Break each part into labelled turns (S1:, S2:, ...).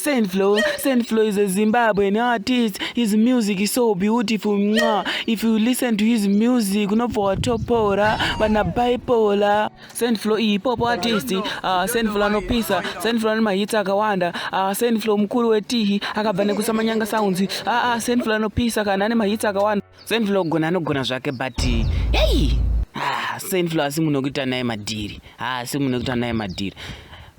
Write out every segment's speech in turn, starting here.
S1: SaintFloew is a Zimbabwean artist. His music is so beautiful. If you listen to his music, unobvotopora, bana bipolar. SaintFloew hip-hop artist. SaintFloew anopisa. SaintFloew ane mahits akawanda. SaintFloew mukuru wetihi akabva nekusamanyanga sounds. SaintFloew anopisa kana ane mahits akawanda. SaintFloew anogona zvake but hey! SaintFloew asi munhu wekuita naye madhiri.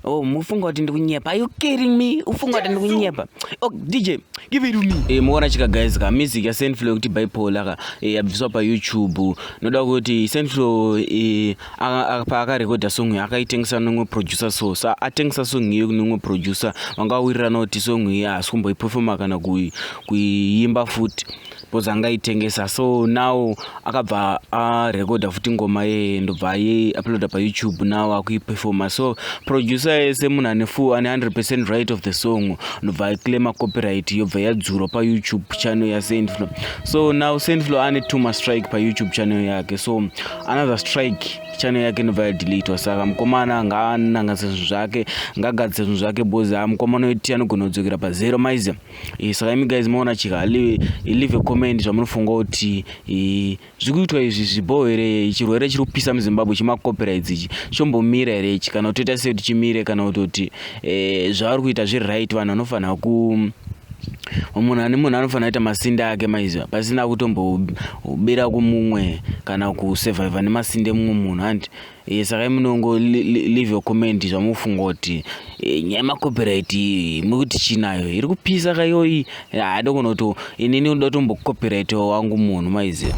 S1: Oh, mufunga kuti ndikunyepa. Are you kidding me? Ufunga kuti ndikunyepa. Oh, DJ, give it to me. Muona chika guys ka music ya SaintFloew kuti Bipolar ka yabviswa pa YouTube. Noda kuti SaintFloew apa akarekoda song akaitengesa nomwe producer so atengesa song iyo nomwe producer wangawirira noti song iyi asikumboiperforma kana kuimba futi. Pozanga itengesa so now akabva rekoda futi ngoma ye ndobva ye uploada pa YouTube now akuiperforma so producer ese munhu ane 100% right of the song ndobva claim copyright yobva yadzurwa pa YouTube channel ya SaintFloew. So now SaintFloew ane tuma strike pa YouTube channel yake so another strike channel yake ndobva yadelete saka mukomana ngaanangasa zvinhu zvake ngagadze zvinhu zvake bozi mukomana weti anogona kudzokera pa zero maize. Saka imi guys maona chika leave a comment zvamunofunga kuti zvikuitwa izvi zviboho here chirwere chiri kupisa muZimbabwe chima copyrights ichi chombomira here ichi kana kutoita sei kuti chimire kana kuti zvavari kuita zviri right vanhu vanofana munhu anofanira kuita masinde ake maiziva pasina kutombobira kumumwe kana kusurviva nemasinde mumwe munhu handi. Saka munongo leave a comment zvamufunga kuti nyaya copyright mukuti chinayo iri kupisa kayoyi adogona kuti inini ndoda kutombocopyright wangu munhu maiziva.